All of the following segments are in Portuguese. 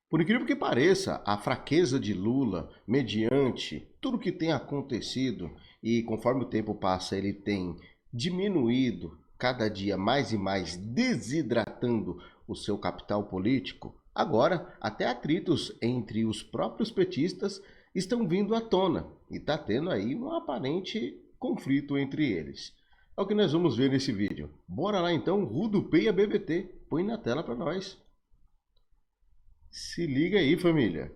Por incrível que pareça, a fraqueza de Lula, mediante tudo que tem acontecido, e conforme o tempo passa, ele tem diminuído cada dia mais e mais, desidratando o seu capital político. Agora, até atritos entre os próprios petistas estão vindo à tona e está tendo aí um aparente conflito entre eles. É o que nós vamos ver nesse vídeo. Bora lá então, Rodopeia BBT. Põe na tela para nós. Se liga aí, família.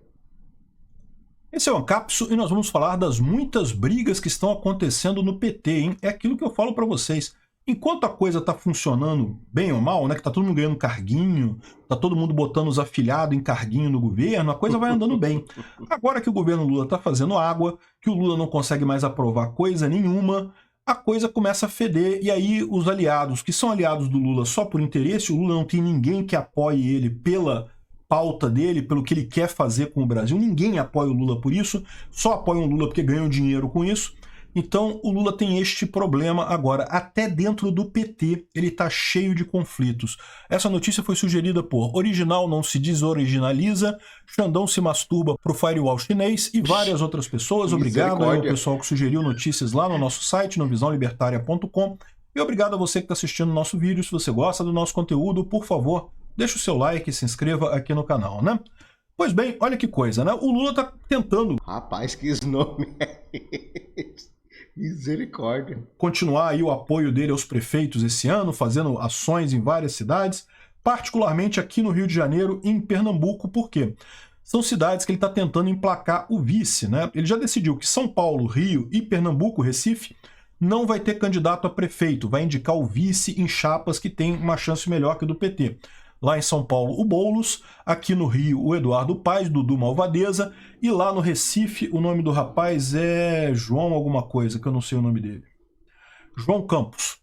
Esse é o Ancapso e nós vamos falar das muitas brigas que estão acontecendo no PT, hein? É aquilo que eu falo para vocês. Enquanto a coisa está funcionando bem ou mal, né, que tá todo mundo ganhando carguinho, tá todo mundo botando os afiliados em carguinho no governo, a coisa vai andando bem. Agora que o governo Lula tá fazendo água, que o Lula não consegue mais aprovar coisa nenhuma, a coisa começa a feder e aí os aliados, que são aliados do Lula só por interesse, o Lula não tem ninguém que apoie ele pela pauta dele, pelo que ele quer fazer com o Brasil. Ninguém apoia o Lula por isso, só apoiam o Lula porque ganham dinheiro com isso. Então o Lula tem este problema agora, até dentro do PT ele está cheio de conflitos. Essa notícia foi sugerida por Original Não Se Desoriginaliza, Xandão Se Masturba pro Firewall Chinês e várias outras pessoas. Obrigado ao pessoal que sugeriu notícias lá no nosso site, no visãolibertaria.com. E obrigado a você que está assistindo o nosso vídeo. Se você gosta do nosso conteúdo, por favor, deixa o seu like e se inscreva aqui no canal, né? Pois bem, olha que coisa, né? O Lula tá tentando... Rapaz, que nome é esse? Misericórdia. Continuar aí o apoio dele aos prefeitos esse ano, fazendo ações em várias cidades, particularmente aqui no Rio de Janeiro e em Pernambuco, por quê? São cidades que ele está tentando emplacar o vice, né? Ele já decidiu que São Paulo, Rio e Pernambuco, Recife, não vai ter candidato a prefeito, vai indicar o vice em chapas que tem uma chance melhor que o do PT. Lá em São Paulo, o Boulos, aqui no Rio, o Eduardo Paes, Dudu Malvadeza, e lá no Recife, o nome do rapaz é João alguma coisa, que eu não sei o nome dele. João Campos.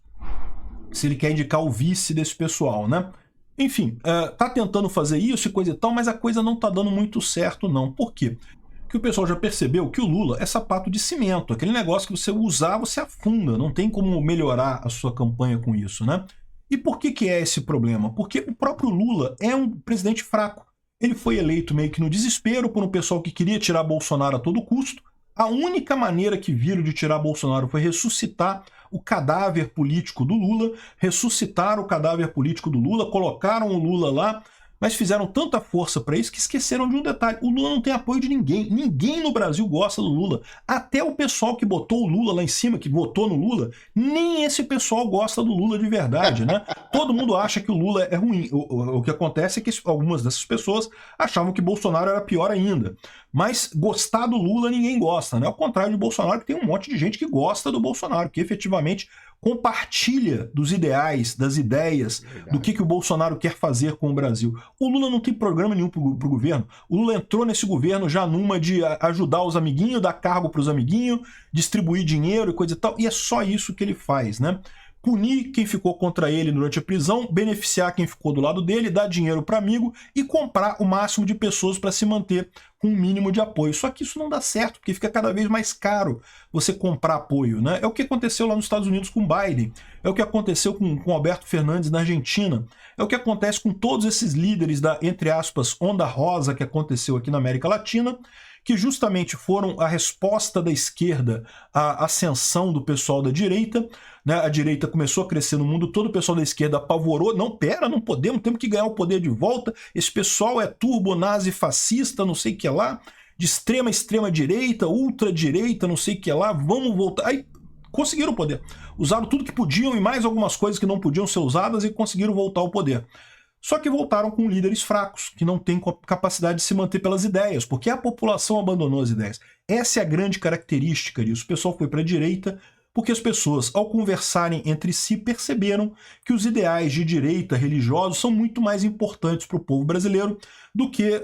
Se ele quer indicar o vice desse pessoal, né? Enfim, tá tentando fazer isso e coisa e tal, mas a coisa não tá dando muito certo, não. Por quê? Porque o pessoal já percebeu que o Lula é sapato de cimento, aquele negócio que você usar, você afunda, não tem como melhorar a sua campanha com isso, né? E por que é esse problema? Porque o próprio Lula é um presidente fraco. Ele foi eleito meio que no desespero por um pessoal que queria tirar Bolsonaro a todo custo. A única maneira que viram de tirar Bolsonaro foi ressuscitar o cadáver político do Lula, ressuscitaram o cadáver político do Lula, colocaram o Lula lá, mas fizeram tanta força para isso que esqueceram de um detalhe. O Lula não tem apoio de ninguém. Ninguém no Brasil gosta do Lula. Até o pessoal que botou o Lula lá em cima, que votou no Lula, nem esse pessoal gosta do Lula de verdade, né? Todo mundo acha que o Lula é ruim. O que acontece é que algumas dessas pessoas achavam que Bolsonaro era pior ainda. Mas gostar do Lula ninguém gosta, né? Ao contrário de Bolsonaro, que tem um monte de gente que gosta do Bolsonaro, que efetivamente compartilha dos ideais, das ideias, do que o Bolsonaro quer fazer com o Brasil. O Lula não tem programa nenhum para o governo. O Lula entrou nesse governo já numa de ajudar os amiguinhos, dar cargo para os amiguinhos, distribuir dinheiro e coisa e tal, e é só isso que ele faz, né? Punir quem ficou contra ele durante a prisão, beneficiar quem ficou do lado dele, dar dinheiro para amigo e comprar o máximo de pessoas para se manter com um mínimo de apoio. Só que isso não dá certo, porque fica cada vez mais caro você comprar apoio, né? É o que aconteceu lá nos Estados Unidos com Biden, é o que aconteceu com Alberto Fernandes na Argentina, é o que acontece com todos esses líderes da, entre aspas, onda rosa que aconteceu aqui na América Latina, que justamente foram a resposta da esquerda à ascensão do pessoal da direita, né? A direita começou a crescer no mundo todo, o pessoal da esquerda apavorou, não, pera, não podemos, temos que ganhar o poder de volta, esse pessoal é turbo, nazi, fascista, não sei o que lá, de extrema direita, ultradireita, não sei o que lá, vamos voltar. Aí conseguiram o poder, usaram tudo que podiam e mais algumas coisas que não podiam ser usadas e conseguiram voltar ao poder. Só que voltaram com líderes fracos, que não têm capacidade de se manter pelas ideias, porque a população abandonou as ideias. Essa é a grande característica disso. O pessoal foi para a direita, porque as pessoas, ao conversarem entre si, perceberam que os ideais de direita religiosos são muito mais importantes para o povo brasileiro do que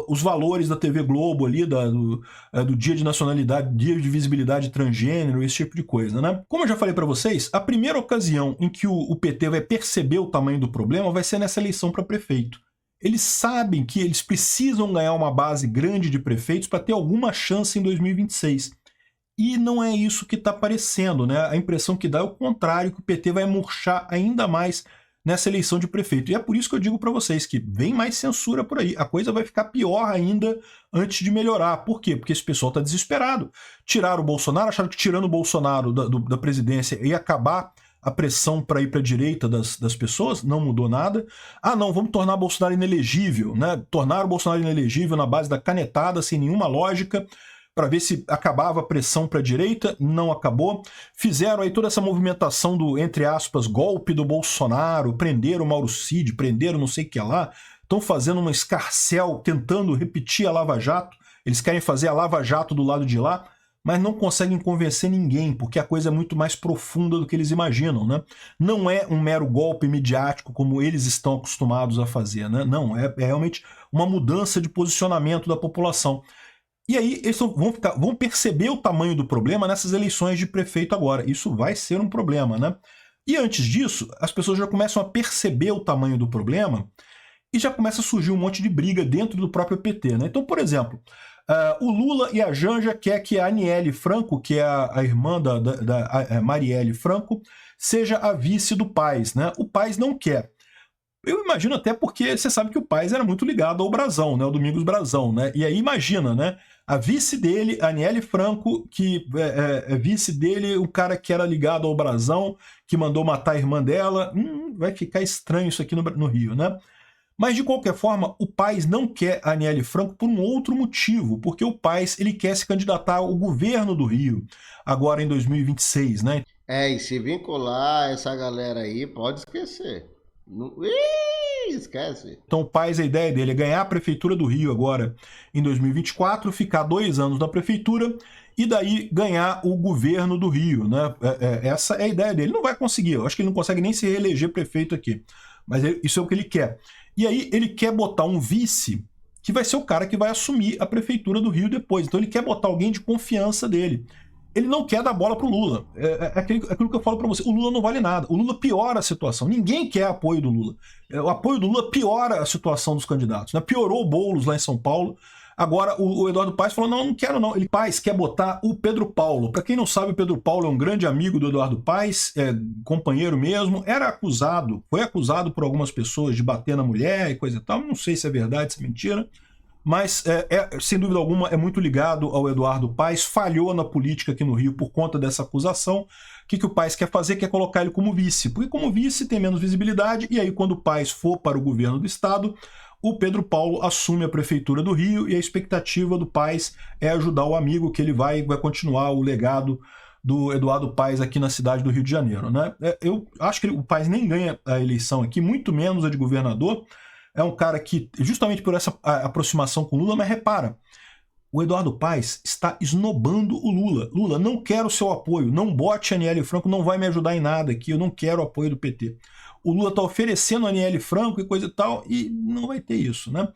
os valores da TV Globo ali, do Dia de Nacionalidade, Dia de Visibilidade Transgênero, esse tipo de coisa, né? Como eu já falei para vocês, a primeira ocasião em que o PT vai perceber o tamanho do problema vai ser nessa eleição para prefeito. Eles sabem que eles precisam ganhar uma base grande de prefeitos para ter alguma chance em 2026. E não é isso que está aparecendo, né? A impressão que dá é o contrário, que o PT vai murchar ainda mais nessa eleição de prefeito. E é por isso que eu digo para vocês que vem mais censura por aí. A coisa vai ficar pior ainda antes de melhorar. Por quê? Porque esse pessoal está desesperado. Tiraram o Bolsonaro, acharam que tirando o Bolsonaro da presidência ia acabar a pressão para ir para a direita das pessoas, não mudou nada. Ah, não, vamos tornar o Bolsonaro inelegível, né? Tornar o Bolsonaro inelegível na base da canetada, sem nenhuma lógica, para ver se acabava a pressão para a direita, não acabou. Fizeram aí toda essa movimentação do, entre aspas, golpe do Bolsonaro, prenderam o Mauro Cid, prenderam não sei o que lá, estão fazendo um escarcéu, tentando repetir a Lava Jato, eles querem fazer a Lava Jato do lado de lá, mas não conseguem convencer ninguém, porque a coisa é muito mais profunda do que eles imaginam, né? Não é um mero golpe midiático como eles estão acostumados a fazer, né? Não, é realmente uma mudança de posicionamento da população. E aí eles vão perceber o tamanho do problema nessas eleições de prefeito agora. Isso vai ser um problema, né? E antes disso, as pessoas já começam a perceber o tamanho do problema e já começa a surgir um monte de briga dentro do próprio PT, né? Então, por exemplo, o Lula e a Janja quer que a Aniele Franco, que é a irmã da Marielle Franco, seja a vice do Paes, né? O Paes não quer. Eu imagino até porque você sabe que o Paes era muito ligado ao Brazão, né? O Domingos Brazão, né? E aí imagina, né? A vice dele, a Aniele Franco, que é vice dele, o cara que era ligado ao Brazão, que mandou matar a irmã dela. Vai ficar estranho isso aqui no Rio, né? Mas, de qualquer forma, o Paes não quer a Aniele Franco por um outro motivo, porque o Paes ele quer se candidatar ao governo do Rio, agora em 2026, né? E se vincular essa galera aí, pode esquecer. Esquece. Então o Paes, a ideia dele é ganhar a prefeitura do Rio agora em 2024, ficar 2 anos na prefeitura e daí ganhar o governo do Rio, né? Essa é a ideia dele. Ele não vai conseguir, eu acho que ele não consegue nem se reeleger prefeito aqui, mas isso é o que ele quer. E aí ele quer botar um vice que vai ser o cara que vai assumir a prefeitura do Rio depois. Então ele quer botar alguém de confiança dele. Ele não quer dar bola pro Lula. Aquilo que eu falo para você. O Lula não vale nada. O Lula piora a situação. Ninguém quer apoio do Lula. O apoio do Lula piora a situação dos candidatos, né? Piorou o Boulos lá em São Paulo. Agora o Eduardo Paes falou, não quero não. Ele Paes quer botar o Pedro Paulo. Para quem não sabe, o Pedro Paulo é um grande amigo do Eduardo Paes, companheiro mesmo, foi acusado por algumas pessoas de bater na mulher e coisa e tal. Não sei se é verdade, se é mentira. Mas, sem dúvida alguma, é muito ligado ao Eduardo Paes, falhou na política aqui no Rio por conta dessa acusação. O que o Paes quer fazer? Quer colocar ele como vice, porque como vice tem menos visibilidade, e aí quando o Paes for para o governo do estado, o Pedro Paulo assume a prefeitura do Rio, e a expectativa do Paes é ajudar o amigo, que ele vai continuar o legado do Eduardo Paes aqui na cidade do Rio de Janeiro, né? Eu acho que o Paes nem ganha a eleição aqui, muito menos a de governador. É um cara que, justamente por essa aproximação com o Lula, mas repara, o Eduardo Paes está esnobando o Lula. Lula, não quero o seu apoio, não bote a Aniele Franco, não vai me ajudar em nada aqui, eu não quero o apoio do PT. O Lula está oferecendo a Aniele Franco e coisa e tal, e não vai ter isso, né?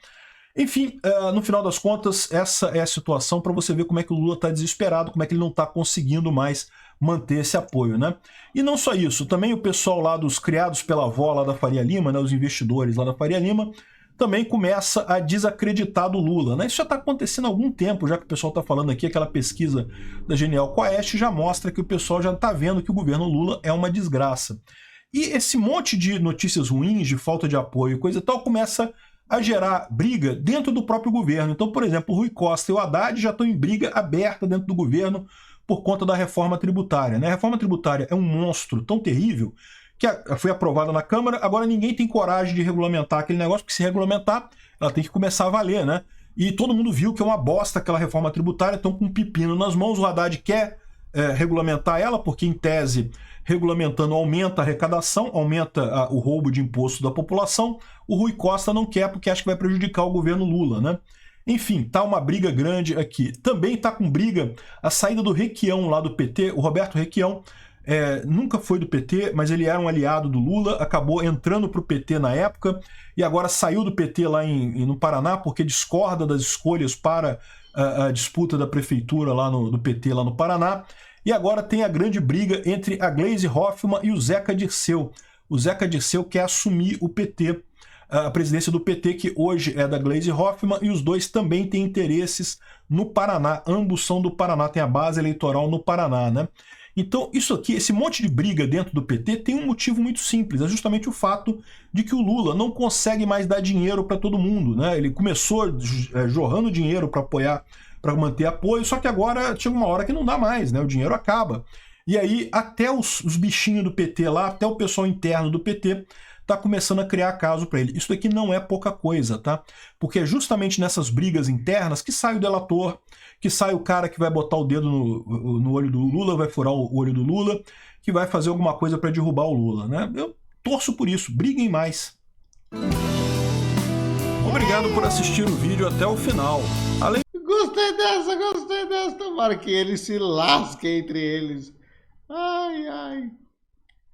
Enfim, no final das contas, essa é a situação para você ver como é que o Lula está desesperado, como é que ele não está conseguindo mais manter esse apoio, né? E não só isso, também o pessoal lá dos criados pela avó lá da Faria Lima, né, os investidores lá da Faria Lima, também começa a desacreditar do Lula, né? Isso já está acontecendo há algum tempo, já que o pessoal está falando aqui, aquela pesquisa da Genial Quaest já mostra que o pessoal já está vendo que o governo Lula é uma desgraça. E esse monte de notícias ruins, de falta de apoio e coisa e tal, começa a gerar briga dentro do próprio governo. Então, por exemplo, o Rui Costa e o Haddad já estão em briga aberta dentro do governo por conta da reforma tributária, né? A reforma tributária é um monstro tão terrível que foi aprovada na Câmara, agora ninguém tem coragem de regulamentar aquele negócio, porque se regulamentar, ela tem que começar a valer, né? E todo mundo viu que é uma bosta aquela reforma tributária, estão com um pepino nas mãos, o Haddad quer regulamentar ela, porque em tese, regulamentando aumenta a arrecadação, aumenta o roubo de imposto da população, o Rui Costa não quer, porque acha que vai prejudicar o governo Lula, né? Enfim, tá uma briga grande aqui. Também tá com briga a saída do Requião lá do PT, o Roberto Requião, nunca foi do PT, mas ele era um aliado do Lula, acabou entrando para o PT na época e agora saiu do PT lá no Paraná porque discorda das escolhas para a disputa da prefeitura lá do PT lá no Paraná. E agora tem a grande briga entre a Gleisi Hoffmann e o Zeca Dirceu. O Zeca Dirceu quer assumir o PT, a presidência do PT, que hoje é da Gleisi Hoffmann, e os dois também têm interesses no Paraná. Ambos são do Paraná, tem a base eleitoral no Paraná, né? Então, isso aqui, esse monte de briga dentro do PT tem um motivo muito simples, é justamente o fato de que o Lula não consegue mais dar dinheiro para todo mundo, né? Ele começou jorrando dinheiro para apoiar, para manter apoio, só que agora chega uma hora que não dá mais, né? O dinheiro acaba. E aí, até os bichinhos do PT lá, até o pessoal interno do PT, tá começando a criar caso para ele. Isso daqui não é pouca coisa, tá? Porque é justamente nessas brigas internas que sai o delator, que sai o cara que vai botar o dedo no olho do Lula, vai furar o olho do Lula, que vai fazer alguma coisa para derrubar o Lula, né? Eu torço por isso, briguem mais. Obrigado por assistir o vídeo até o final. Gostei dessa. Tomara que eles se lasquem entre eles. Ai, ai.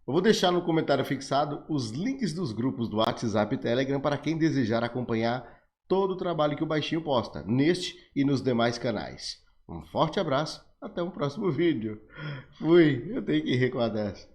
Eu vou deixar no comentário fixado os links dos grupos do WhatsApp e Telegram para quem desejar acompanhar todo o trabalho que o Baixinho posta, neste e nos demais canais. Um forte abraço, até um próximo vídeo. Fui, eu tenho que rir com a dessa.